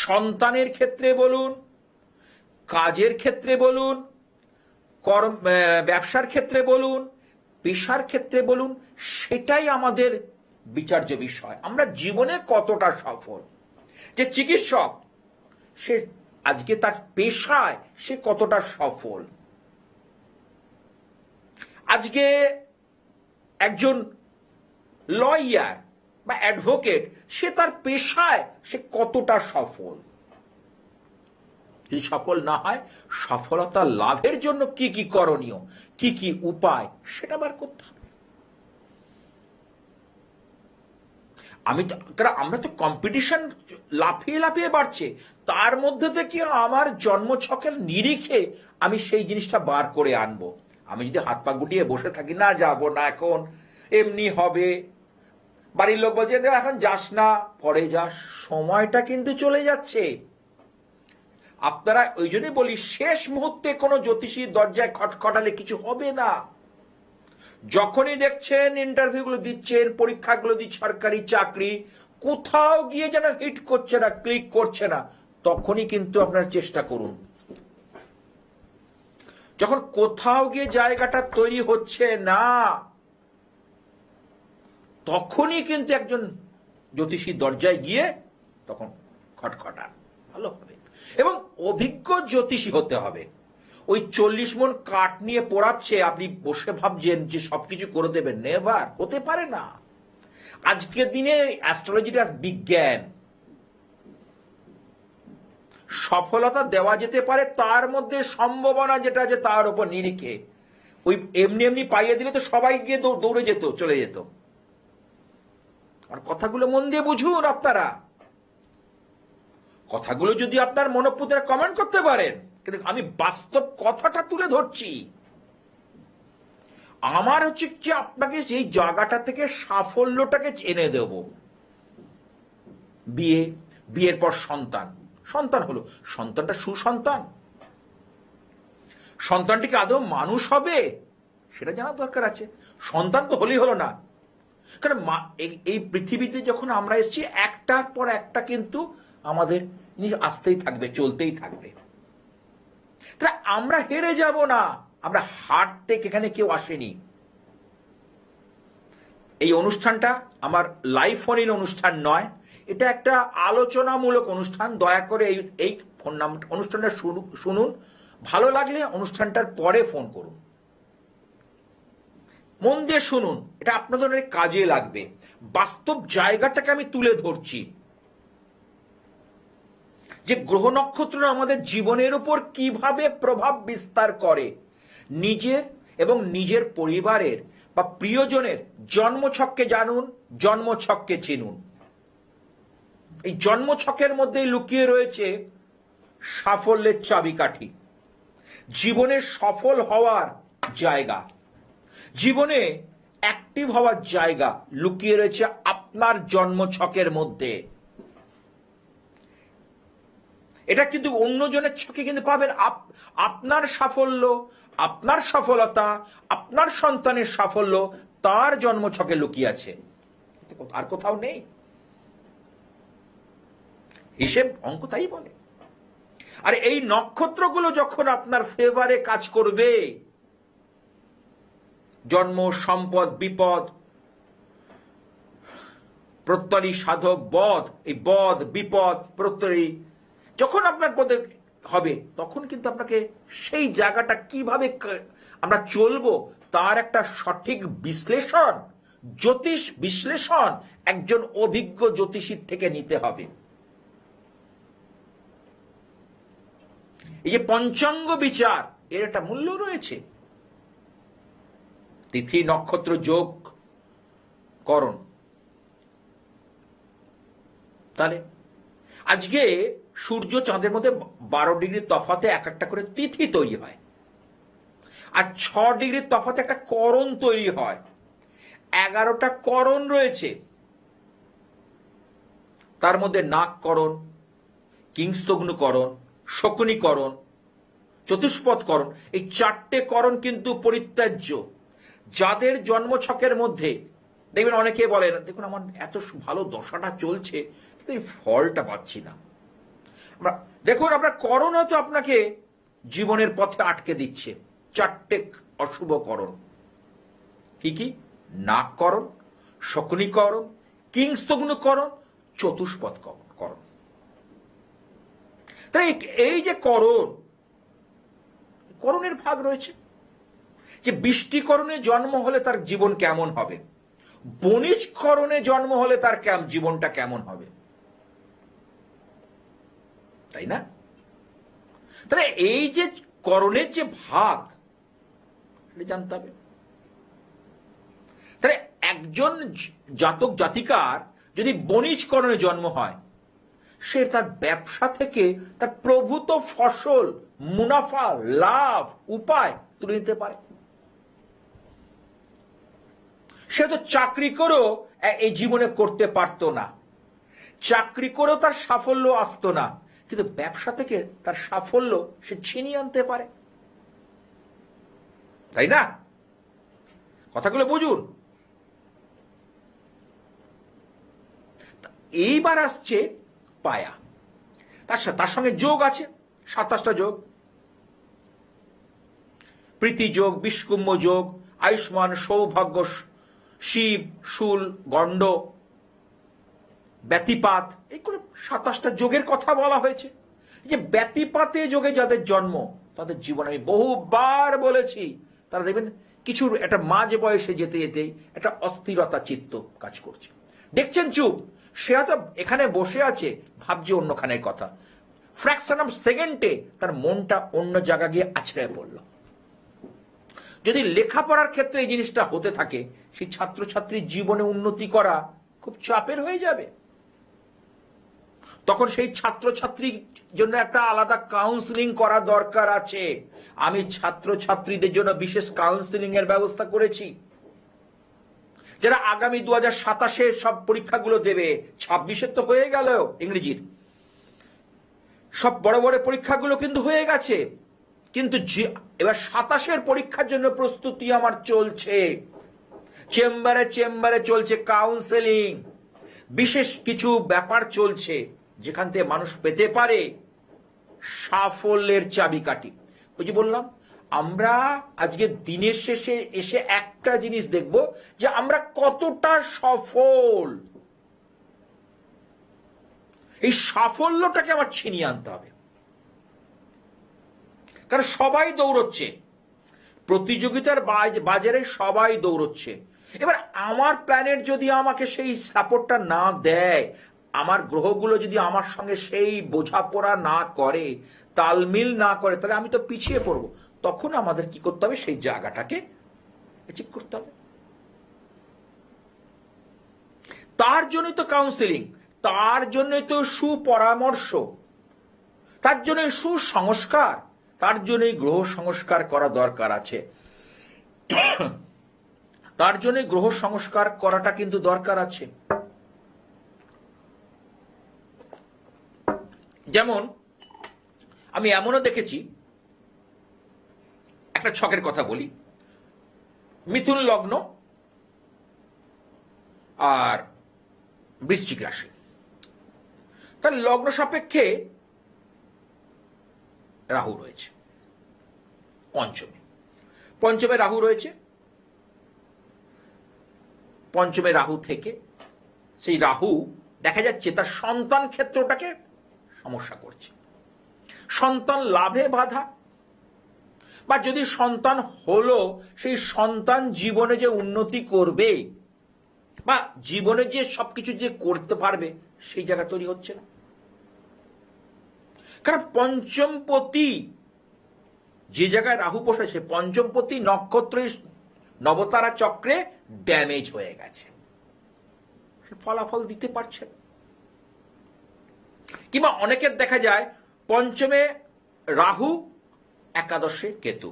Speaker 1: সন্তানের ক্ষেত্রে বলুন, কাজের ক্ষেত্রে বলুন, ব্যবসার ক্ষেত্রে বলুন, পেশার ক্ষেত্রে বলুন, সেটাই আমাদের বিচার্য বিষয়। আমরা জীবনে কতটা সফল। যে চিকিৎসক, সে আজকে তার পেশায় সে কতটা সফল। আজকে একজন লয়ার বা অ্যাডভোকেট, সে তার পেশায় সে কতটা সফল। যদি সফল না হয়, সফলতা লাভের জন্য কি কি করণীয়, কি কি উপায়, সেটা বার করতে হবে। আমরা তো কম্পিটিশন লাফিয়ে লাফিয়ে বাড়ছে, তার মধ্যে থেকে আমার জন্মছকের নিরিখে আমি সেই জিনিসটা বার করে আনবো। আমি যদি হাত পা গুটিয়ে বসে থাকি, না যাব না, এখন এমনি হবে, বাড়ির লোক বলছে এখন যাস না, পরে যাস, সময়টা কিন্তু চলে যাচ্ছে। আপনারা ওই জন্যই বলি, শেষ মুহূর্তে কোনো জ্যোতিষীর দরজায় খটখটালে কিছু হবে না। যখনই দেখছেন ইন্টারভিউগুলো দিচ্ছেন, পরীক্ষাগুলো দিচ্ছেন, সরকারি চাকরি কোথাও গিয়ে যেন হিট করছে না, ক্লিক করছে না, তখনই কিন্তু আপনারা চেষ্টা করুন। যখন কোথাও গিয়ে জায়গাটা তৈরি হচ্ছে না, তখনই কিন্তু একজন জ্যোতিষীর দরজায় গিয়ে তখন খটখটান, ভালো হবে। এবং অভিজ্ঞ জ্যোতিষী হতে হবে। ওই 40 মণ কাঠ নিয়ে পড়াচ্ছে, আপনি বসে ভাবছেন যে সবকিছু করে দেবেন, নেভার, হতে পারে না। আজকের দিনে অ্যাস্ট্রোলজিটা বিজ্ঞান, সফলতা দেওয়া যেতে পারে, তার মধ্যে সম্ভাবনা যেটা আছে তার উপর নিরিখে। ওই এমনি এমনি পাইয়ে দিলে তো সবাই গিয়ে দৌড়ে যেত, চলে যেত। আর কথাগুলো মন দিয়ে বুঝুন আপনারা। কথাগুলো যদি আপনার মনোপুতে কমেন্ট করতে পারেন, কিন্তু আমি বাস্তব কথাটা তুলে ধরছি। আমার হচ্ছে যে আপনাকে সেই জায়গাটা থেকে সাফল্যটাকে এনে দেব। বিয়ের পর সন্তান হলো, সন্তানটা সুসন্তান, সন্তানটিকে আদৌ মানুষ হবে সেটা জানা দরকার আছে। সন্তান তো হলেই হলো না, কারণ এই পৃথিবীতে যখন আমরা এসেছি একটার পর একটা কিন্তু আমাদের আসতেই থাকবে, চলতেই থাকবে। তাহলে আমরা হেরে যাব না, আমরা হারতে এখানে কেউ আসেনি। এই অনুষ্ঠানটা আমার লাইভ ফোন ইন অনুষ্ঠান নয়, এটা একটা আলোচনামূলক অনুষ্ঠান। দয়া করে এই ফোন নাম্বার অনুষ্ঠানটা শুনুন, ভালো লাগলে অনুষ্ঠানটার পরে ফোন করুন, মন দিয়ে শুনুন, এটা আপনাদের অনেক কাজে লাগবে। বাস্তব জায়গাটাকে আমি তুলে ধরছি যে গ্রহ নক্ষত্র আমাদের জীবনের উপর কিভাবে প্রভাব বিস্তার করে। নিজের এবং নিজের পরিবারের বা প্রিয়জনের জন্মছককে জানুন, জন্মছককে চিনুন। এই জন্মছকের মধ্যেই লুকিয়ে রয়েছে সাফল্যের চাবিকাঠি, জীবনে সফল হওয়ার জায়গা, জীবনে অ্যাক্টিভ হওয়ার জায়গা লুকিয়ে রয়েছে আপনার জন্মছকের মধ্যে। এটা কিন্তু অন্যজনের ছকে কিন্তু পাবেন। আপনার সাফল্য, আপনার সফলতা, আপনার সন্তানের সাফল্য তার জন্মছকে লুকিয়ে আছে, আর কোথাও নেই। হিসেব অঙ্ক তাই বলে। আর এই নক্ষত্রগুলো যখন আপনার ফেভারে কাজ করবে, জন্ম, সম্পদ, বিপদ, প্রত্যয়ী, সাধক, বধ, এই বধ, বিপদ, প্রত্যয়ী যখন আপনার পদে হবে, তখন কিন্তু আপনাকে সেই জায়গাটা কিভাবে আমরা চলবো তার একটা সঠিক বিশ্লেষণ, জ্যোতিষ বিশ্লেষণ একজন অভিজ্ঞ জ্যোতিষীর থেকে নিতে হবে। এই যে পঞ্চাঙ্গ বিচার, এর একটা মূল্য রয়েছে। তিথি, নক্ষত্র, যোগ, করণ। তাহলে আজকে সূর্য চাঁদের মধ্যে 12 ডিগ্রি তফাতে এক একটা করে তিথি তৈরি হয়, আর 6 ডিগ্রির তফাতে একটা করণ তৈরি হয়। 11টা করণ রয়েছে, তার মধ্যে নাগকরণ, কিংস্তগ্নুকরণ, শকুনিকরণ, চতুষ্পদকরণ, এই 4টে করণ কিন্তু পরিত্যাজ্য। যাদের জন্মছকের মধ্যে দেখবেন অনেকে বলেন, দেখুন আমার এত ভালো দশাটা চলছে কিন্তু এই ফলটা পাচ্ছি না। দেখুন আপনার করণ হয়তো আপনাকে জীবনের পথে আটকে দিচ্ছে। 4টে অশুভ করণ কি কি? নাগকরণ, শকুনিকরণ, কিংস্তগ্নুকরণ, চতুষ্পদকরণ। তাই এই যে করণের ভাগ রয়েছে, যে বৃষ্টিকরণে জন্ম হলে তার জীবন কেমন হবে, বণিজকরণে জন্ম হলে তার জীবনটা কেমন হবে, তাই না? তাহলে এই যে করণের যে ভাগ, সেটা জানতে হবে। তাহলে একজন জাতক জাতিকার যদি বণিজকরণে জন্ম হয়, সে তার ব্যবসা থেকে তার প্রভূত ফসল, মুনাফা, লাভ, উপায় তুলে নিতে পারে। সে তো চাকরি করেও এই জীবনে করতে পারতো না, চাকরি করেও তার সাফল্য আসতো না, কিন্তু ব্যবসা থেকে তার সাফল্য সে ছিনিয়ে আনতে পারে, তাই না? কথাগুলো বুঝুন। এইবার আসছে পায়া, তার সঙ্গে যোগ আছে 27টা যোগ। প্রীতি যোগ, বিষ্কুম্ভ যোগ, আয়ুষ্মান, সৌভাগ্য, শিব, শূল, গণ্ড, ব্যতিপাত, এইগুলো 27টা যোগের কথা বলা হয়েছে। যে ব্যতিপাতে যোগে যাদের জন্ম তাদের জীবন, আমি বহুবার বলেছি, তারা দেখবেন কিছুর একটা মাঝ বয়সে যেতে যেতে একটা অস্থিরতা চিত্ত কাজ করছে। দেখছেন চুপ, সে হয়তো এখানে বসে আছে ভাবছে অন্যখানের কথা, ফ্র্যাকশন অফ সেকেন্ডে তার মনটা অন্য জায়গা গিয়ে আছড়ে পড়ল। যদি লেখাপড়ার ক্ষেত্রে এই জিনিসটা হতে থাকে, সেই ছাত্রছাত্রীর জীবনে উন্নতি করা খুব চাপের হয়ে যাবে। তখন সেই ছাত্রছাত্রীর জন্য একটা আলাদা কাউন্সিলিং করা দরকার আছে। আমি ছাত্রছাত্রীদের জন্য বিশেষ কাউন্সিলিং এর ব্যবস্থা করেছি, যারা আগামী 2027 সব পরীক্ষাগুলো দেবে। 26 তো হয়ে গেল, ইংরেজির সব বড় বড় পরীক্ষাগুলো কিন্তু হয়ে গেছে, কিন্তু এবার 27 পরীক্ষার জন্য প্রস্তুতি আমার চলছে। চেম্বারে চেম্বারে চলছে কাউন্সেলিং, বিশেষ কিছু ব্যাপার চলছে যেখান থেকে মানুষ পেতে পারে সাফল্যের চাবিকাঠি। ওই যে বললাম, আমরা আজকে দিনের শেষে এসে একটা জিনিস দেখব যে আমরা কতটা সফল। এই সাফল্যটাকে আমার ছিনিয়ে আনতে হবে, কারণ সবাই দৌড়চ্ছে প্রতিযোগিতার বাজারে, সবাই দৌড়চ্ছে। এবার আমার প্ল্যানেট যদি আমাকে সেই সাপোর্টটা না দেয়, আমার গ্রহগুলো যদি আমার সঙ্গে সেই বোঝাপড়া না করে, তালমিল না করে, তাহলে আমি তো পিছিয়ে পড়ব। তখন আমাদের কি করতে হবে, সেই জায়গাটাকে অ্যাচিভ করতে হবে। তার জন্যই তো কাউন্সিলিং, তার জন্যই তো সুপরামর্শ, তার জন্য সুসংস্কার, তার জন্যই গ্রহ সংস্কার করা দরকার আছে। তার জন্য গ্রহ সংস্কার করাটা কিন্তু দরকার আছে। যেমন আমি এমনও দেখেছি, একটা ছকের কথা বলি, মিথুন লগ্ন আর বৃশ্চিক রাশি, তার লগ্ন সাপেক্ষে রাহু রয়েছে পঞ্চমে রাহু রয়েছে। পঞ্চমে রাহু থেকে সেই রাহু দেখা যাচ্ছে তার সন্তান ক্ষেত্রটাকে সমস্যা করছে, সন্তান লাভে বাধা, বা যদি সন্তান হলো, সেই সন্তান জীবনে যে উন্নতি করবে বা জীবনে যে সবকিছু যে করতে পারবে, সেই জায়গা তৈরি হচ্ছে না। কারণ পঞ্চমপতি যে জায়গায় রাহু বসেছে, পঞ্চমপতি নক্ষত্রের নবতারা চক্রে ড্যামেজ হয়ে গেছে, ফলাফল দিতে পারছে না। কিংবা অনেকের দেখা যায় পঞ্চমে রাহু, একাদশে কেতু,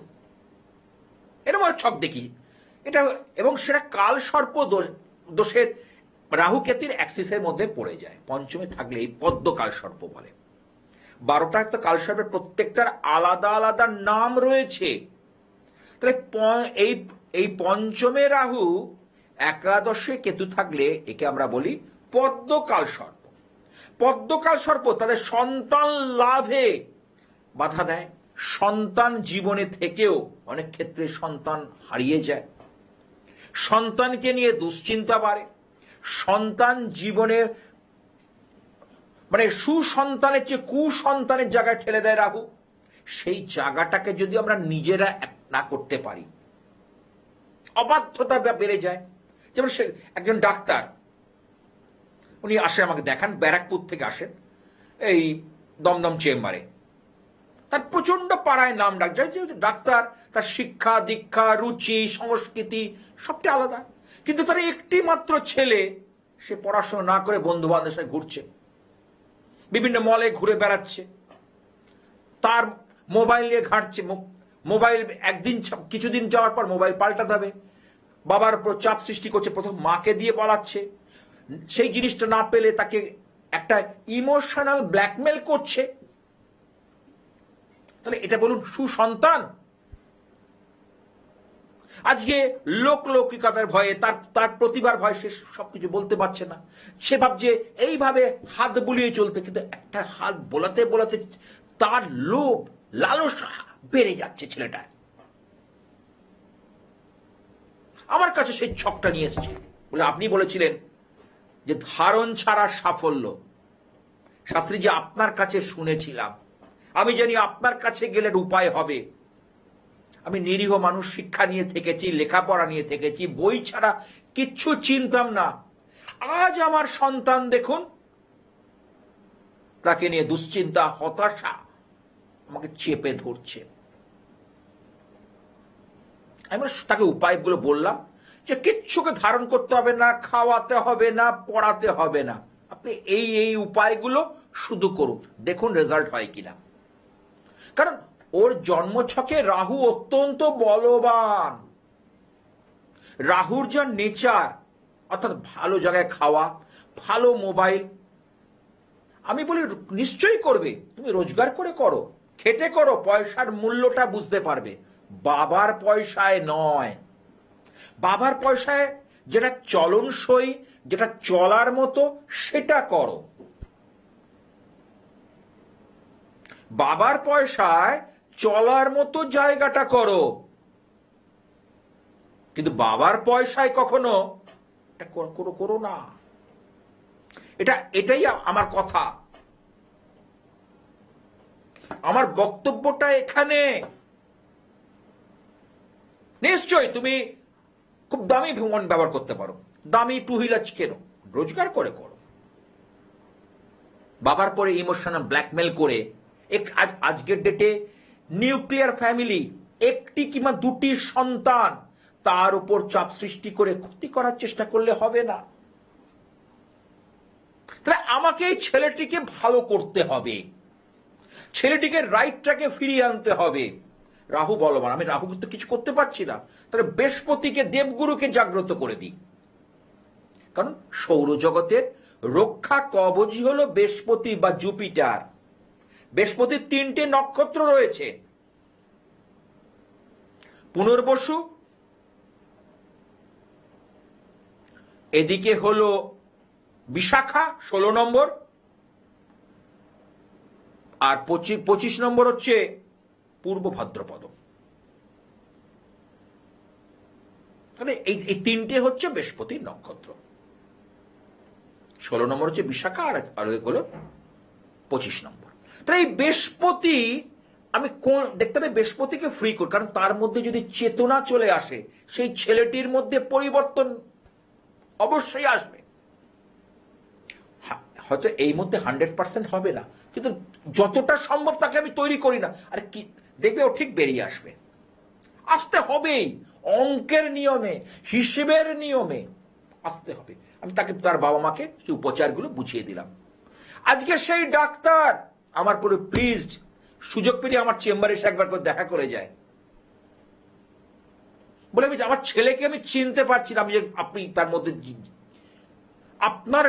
Speaker 1: এরকম ছক দেখি এটা, এবং সেটা কাল সর্প দোষের রাহু কেতুর অ্যাক্সিসের মধ্যে পড়ে যায়। পঞ্চমে থাকলে এই পদ্ম কাল সর্প বলে। 12টা তো কাল সর্পের প্রত্যেকটার আলাদা আলাদা নাম রয়েছে। তাহলে এই পঞ্চমে রাহু, একাদশে কেতু থাকলে একে আমরা বলি পদ্মকাল সর্প। পদ্মকাল সর্প তাদের সন্তান লাভে বাধা দেয়, সন্তান জীবনে থেকেও অনেক ক্ষেত্রে সন্তান হারিয়ে যায়, সন্তানকে নিয়ে দুশ্চিন্তা বাড়ে, সন্তান জীবনে মানে সুসন্তানের চেয়ে কুসন্তানের জায়গায় ঠেলে দেয় রাহু। সেই জায়গাটাকে যদি আমরা নিজেরা না করতে পারি, অবাধ্যতা বেড়ে যায়। যেমন সে একজন ডাক্তার, উনি আসেন আমাকে দেখান, ব্যারাকপুর থেকে আসেন এই দমদম চেম্বারে। তার প্রচন্ড পাড়ায় নাম ডাক যায়, যেহেতু ডাক্তার, তার শিক্ষা দীক্ষা, রুচি, সংস্কৃতি সবটা আলাদা। কিন্তু তার একটি মাত্র ছেলে, সে পড়াশোনা না করে বন্ধু বান্ধবের সাথে ঘুরছে, বিভিন্ন মলে ঘুরে বেড়াচ্ছে, তার মোবাইল নিয়ে ঘাঁটছে। মোবাইল একদিন কিছুদিন যাওয়ার পর মোবাইল পাল্টাতে হবে, বাবার উপর চাপ সৃষ্টি করছে, প্রথম মাকে দিয়ে বলাচ্ছে, সেই জিনিসটা না পেলে তাকে একটা ইমোশনাল ব্ল্যাকমেল করছে। তাহলে এটা বলুন সুসন্তান? আজকে লৌকিকতার ভয়ে, তার প্রতিভার ভয়ে সে সবকিছু বলতে পারছে না। সে ভাবছে এইভাবে হাত বুলিয়ে চলতে, কিন্তু একটা হাত বোলাতে বোলাতে তার লোভ, লালসা বেড়ে যাচ্ছে ছেলেটার। আমার কাছে সেই ছকটা নিয়ে এসছে, বলে আপনি বলেছিলেন যে ধারণ ছাড়া সাফল্য। শাস্ত্রীজি, আপনার কাছে শুনেছিলাম, আমি জানি আপনার কাছে গেলে উপায় হবে। আমি নিরীহ মানুষ, শিক্ষা নিয়ে থেকেছি, লেখাপড়া নিয়ে থেকেছি, বই ছাড়া কিচ্ছু চিনতাম না। আজ আমার সন্তান দেখুন, তাকে নিয়ে দুশ্চিন্তা, হতাশা আমাকে চেপে ধরছে। আমি তাকে উপায়গুলো বললাম যে কিচ্ছুকে ধারণ করতে হবে না, খাওয়াতে হবে না, পড়াতে হবে না, আপনি এই উপায়গুলো শুধু করুন, দেখুন রেজাল্ট হয় কিনা। কারণ ওর জন্মছকে রাহু অত্যন্ত বলবান। রাহুর যা নেচার, অর্থাৎ ভালো জায়গায় খাওয়া, ভালো মোবাইল, আমি বলি নিশ্চয়ই করবে, তুমি রোজগার করে করো, খেটে করো, পয়সার মূল্যটা বুঝতে পারবে। বাবার পয়সায় নয়, বাবার পয়সায় যেটা চলনসই, যেটা চলার মতো সেটা করো। বাবার পয়সায় চলার মতো জায়গাটা করো, কিন্তু বাবার পয়সায় কখনো এটা করো না। এটাই আমার কথা, আমার বক্তব্যটা এখানে। নিশ্চয়ই তুমি খুব দামি ফোন ব্যবহার করতে পারো, দামি টু হুইলার কেন, রোজগার করে করো। বাবার পরে ইমোশনাল ব্ল্যাকমেল করে আজকের ডেটে নিউক্লিয়ার ফ্যামিলি, একটি কিংবা দুটি সন্তান, তার উপর চাপ সৃষ্টি করে ক্ষতি করার চেষ্টা করলে হবে না। তাহলে আমাকে এই ছেলেটিকে ভালো করতে হবে, ছেলেটিকে রাইটটাকে ফিরিয়ে আনতে হবে। রাহু বলবান, আমি রাহু তো কিছু করতে পারছি না, তাহলে বৃহস্পতিকে, দেবগুরুকে জাগ্রত করে দিই। কারণ সৌরজগতের রক্ষা কবচই হলো বৃহস্পতি বা জুপিটার। বৃহস্পতির 3টে নক্ষত্র রয়েছে, পুনর্বসু, এদিকে হলো বিশাখা 16 নম্বর, আর 25 নম্বর হচ্ছে পূর্ব ভাদ্রপদ। তাহলে এই 3টে হচ্ছে বৃহস্পতির নক্ষত্র। 16 নম্বর হচ্ছে বিশাখা, আর হলো 25 নম্বর। তাহলে এই বৃহস্পতি, আমি দেখতে হবে বৃহস্পতিকে ফ্রি করি, কারণ তার মধ্যে যদি চেতনা চলে আসে, সেই ছেলেটির মধ্যে পরিবর্তন অবশ্যই আসবে। হয়তো এই মধ্যে 100% হবে না, কিন্তু যতটা সম্ভব তাকে আমি তৈরি করি না, আর কি দেখবে ও ঠিক বেরিয়ে আসবে। আসতে হবেই, অঙ্কের নিয়মে, হিসেবের নিয়মে আসতে হবে। আমি তাকে, তার বাবা মাকে সেই উপচারগুলো বুঝিয়ে দিলাম। আজকে সেই ডাক্তার আমার পুরো প্লিজড, সুযোগ পেলে আমার চেম্বারে এসে একবার করে দেখা করে যায়। বলে আমি আমার ছেলেকে আমি চিনতে পারছি না, আমি যে আপনি তার মধ্যে, আপনার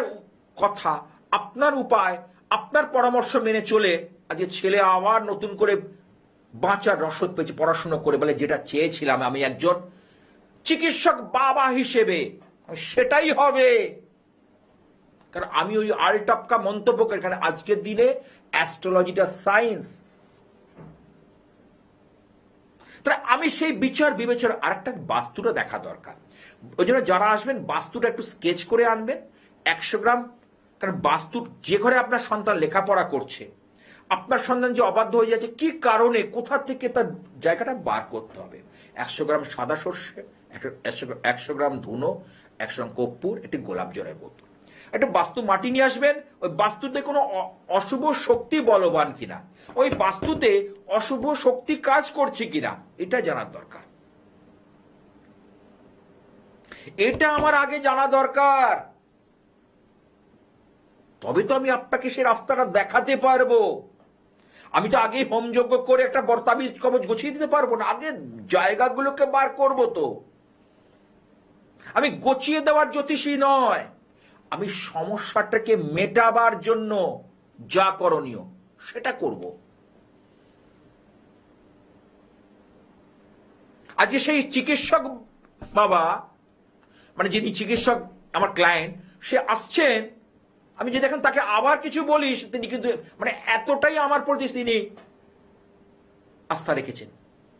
Speaker 1: কথা, আপনার উপায়, আপনার পরামর্শ মেনে চলে আজকে ছেলে আবার নতুন করে বাঁচার রসদ পেয়েছে, পড়াশোনা করে। বলে যেটা চেয়েছিলাম আমি একজন চিকিৎসক বাবা হিসেবে, সেটাই হবে। কারণ আমি ওই আলটপকা মন্তব্য করি, কারণ আজকের দিনে অ্যাস্ট্রোলজিটা সায়েন্স। তাহলে আমি সেই বিচার বিবেচনা, আরেকটা বাস্তুটা দেখা দরকার। ওই জন্য যারা আসবেন বাস্তুটা একটু স্কেচ করে আনবেন 100 গ্রাম। কারণ বাস্তু, যে ঘরে আপনার সন্তান লেখাপড়া করছে, আপনার সন্তান যে অবাধ্য হয়ে যাচ্ছে, কি কারণে, কোথা থেকে, তার জায়গাটা বার করতে হবে। 100 গ্রাম সাদা সর্ষে, 100 গ্রাম ধুনো, 100 গ্রাম কর্পূর, একটি গোলাপ জলের বোতল, একটা বাস্তু মাটি নিয়ে আসবেন। ওই বাস্তুতে কোনো অশুভ শক্তি বলবান কিনা, ওই বাস্তুতে অশুভ শক্তি কাজ করছে কিনা, এটা জানার দরকার। এটা আমার আগে জানা দরকার, তবে তো আমি আপনাকে সেই রাস্তাটা দেখাতে পারবো। আমি তো আগে হোমযজ্ঞ করে একটা বর্তাবিজ কবচ গুছিয়ে দিতে পারবো না, আগে জায়গাগুলোকে বার করব। তো আমি গুছিয়ে দেওয়ার জ্যোতিষী নয়, আমি সমস্যাটাকে মেটাবার জন্য যা করণীয় সেটা করব। আজকে সেই চিকিৎসক বাবা, মানে যিনি চিকিৎসক আমার ক্লায়েন্ট, সে আসছেন, আমি যদি এখন তাকে আবার কিছু বলিস, তিনি কিন্তু মানে এতটাই আমার প্রতি তিনি আস্থা রেখেছেন।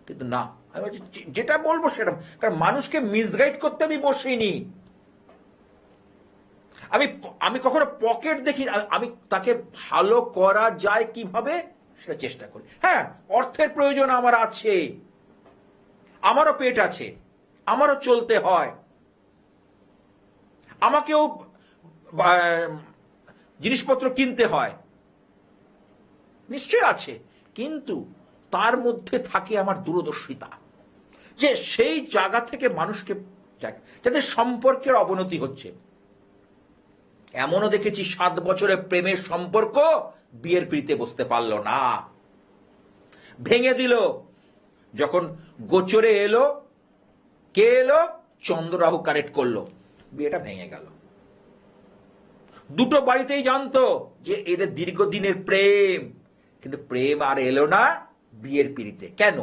Speaker 1: কিন্তু না, আমি বলছি যেটা বলবো সেটা, কারণ মানুষকে মিসগাইড করতে আমি বসিনি। আমি কখনো পকেট দেখি, আমি তাকে ভালো করা যায় কিভাবে সেটা চেষ্টা করি। হ্যাঁ, অর্থের প্রয়োজন আমার আছে, আমারও পেট আছে, আমারও চলতে হয়, আমাকেও জিনিসপত্র কিনতে হয়, নিশ্চয় আছে। কিন্তু তার মধ্যে থাকে আমার দূরদর্শিতা, যে সেই জায়গা থেকে মানুষকে, যাদের সম্পর্কের অবনতি হচ্ছে। এমনও দেখেছি 7 বছরের প্রেমের সম্পর্ক বিয়ের পিড়িতে বসতে পারল না, ভেঙে দিল। যখন গোচরে এলো, কে এলো? চন্দ্ররাহু কারেক্ট করলো, বিয়েটা ভেঙে গেল। দুটো বাড়িতেই জানতো যে এদের দীর্ঘদিনের প্রেম, কিন্তু প্রেম আর এলো না বিয়ের পিড়িতে। কেন?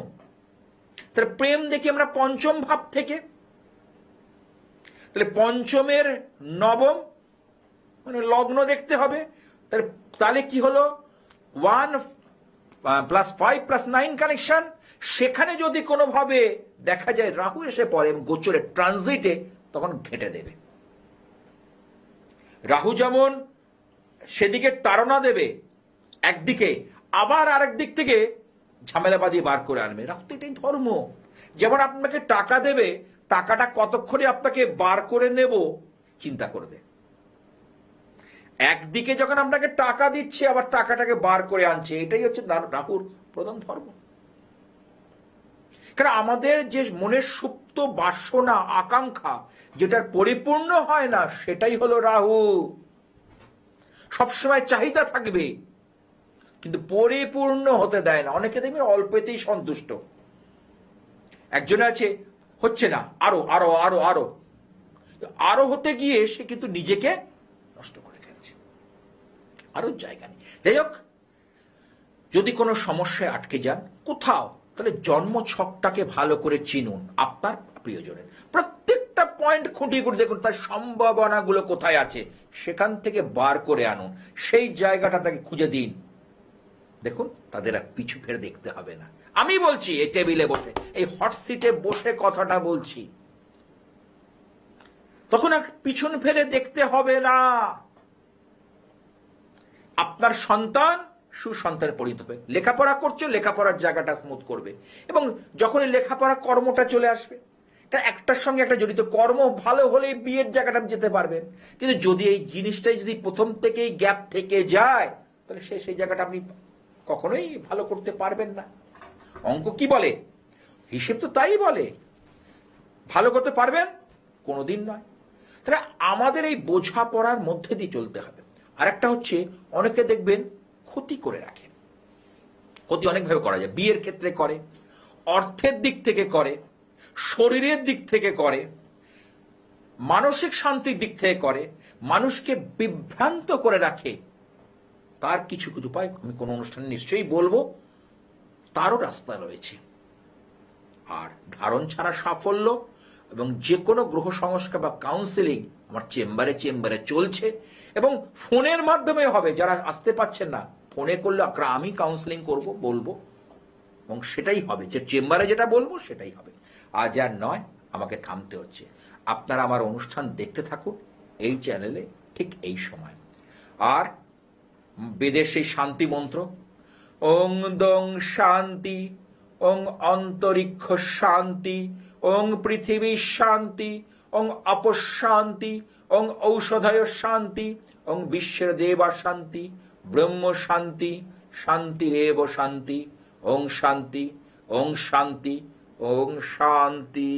Speaker 1: তাহলে প্রেম দেখি আমরা পঞ্চম ভাব থেকে, তাহলে পঞ্চমের নবম মানে লগ্ন দেখতে হবে। তাহলে কি হলো? 1 + 5 + 9 কানেকশন। সেখানে যদি কোনোভাবে দেখা যায় রাহু এসে পড়ে গোচরে ট্রানজিটে, তখন ঘেঁটে দেবে। রাহু যেমন সেদিকে তাড়না দেবে একদিকে, আবার আরেক দিক থেকে ঝামেলা বাঁধিয়ে বার করে আনবে। রাহু তো এটাই ধর্ম। যেমন আপনাকে টাকা দেবে, টাকাটা কতক্ষণে আপনাকে বার করে নেব চিন্তা করবে। একদিকে যখন আপনাকে টাকা দিচ্ছে, আবার টাকাটাকে বার করে আনছে, এটাই হচ্ছে রাহুর প্রধান ধর্ম। কারণ আমাদের যে মনের সুপ্ত বাসনা, আকাঙ্ক্ষা, যেটার পরিপূর্ণ হয় না, সেটাই হলো রাহু। সবসময় চাহিদা থাকবে, কিন্তু পরিপূর্ণ হতে দেয় না। অনেকে দেখবেন অল্পেতেই সন্তুষ্ট, একজনে আছে হচ্ছে না, আরো আরো আরো আরো আরো হতে গিয়ে সে কিন্তু নিজেকে নষ্ট করে ফেলছে, আরো জায়গা নেই। যাই হোক, যদি কোনো সমস্যায় আটকে যান কোথাও, তাহলে জন্ম ছকটাকে ভালো করে চিনুন। আপনার প্রিয়জনের প্রত্যেকটা পয়েন্ট খুঁটিয়ে খুঁটিয়ে দেখুন তার সম্ভাবনাগুলো কোথায় আছে, সেখান থেকে বার করে আনুন, সেই জায়গাটা তাকে খুঁজে দিন। দেখুন, তাদের আর পিছু ফেরে দেখতে হবে না। আমি বলছি এই টেবিলে বসে, এই হট সিটে বসে কথাটা বলছি, তখন আর পিছন ফেরে দেখতে হবে না। আপনার সন্তান সুসন্তানে পরিণত হবে। লেখাপড়া করছো, লেখাপড়ার জায়গাটা স্মুথ করবে, এবং যখনই লেখাপড়া কর্মটা চলে আসবে, একটার সঙ্গে একটা জড়িত, কর্ম ভালো হলে বিয়ের জায়গাটা যেতে পারবেন। কিন্তু যদি এই জিনিসটাই যদি প্রথম থেকেই গ্যাপ থেকে যায়, তাহলে সেই জায়গাটা আপনি কখনোই ভালো করতে পারবেন না। অঙ্ক কি বলে, হিসেব তো তাই বলে, ভালো করতে পারবেন কোনোদিন নয়। তাহলে আমাদের এই বোঝাপড়ার মধ্যে দিয়ে চলতে হবে। আর একটা হচ্ছে, অনেকে দেখবেন ক্ষতি করে রাখেন। ক্ষতি অনেকভাবে করা যায়, বিয়ের ক্ষেত্রে করে, অর্থের দিক থেকে করে, শরীরের দিক থেকে করে, মানসিক শান্তির দিক থেকে করে, মানুষকে বিভ্রান্ত করে রাখে। তার কিছু কিছু উপায় আমি কোনো অনুষ্ঠানে নিশ্চয়ই বলবো, তারও রাস্তা রয়েছে। আর ধারণ ছাড়া সাফল্য এবং যে কোনো গ্রহ সংস্কার বা কাউন্সিলিং আমার চেম্বারে চলছে, এবং ফোনের মাধ্যমে হবে। যারা আসতে পারছেন না, ফোনে করলে আমি কাউন্সিলিং করব, বলবো, এবং সেটাই হবে, যে চেম্বারে যেটা বলবো সেটাই হবে। আজ আর নয়, আমাকে থামতে হচ্ছে। আপনারা আমার অনুষ্ঠান দেখতে থাকুন এই চ্যানেলে ঠিক এই সময়। আর বেদের সেই শান্তি মন্ত্র, ওং দং শান্তি, ওং অন্তরিক্ষ শান্তি, ওং পৃথিবী শান্তি, ওং অপশান্তি, ওং ঔষধয় শান্তি, ওং বিশ্বের দেবা শান্তি, ব্রহ্ম শান্তি, শান্তিরেব শান্তি, ওং শান্তি, ওং শান্তি, ওং শান্তি।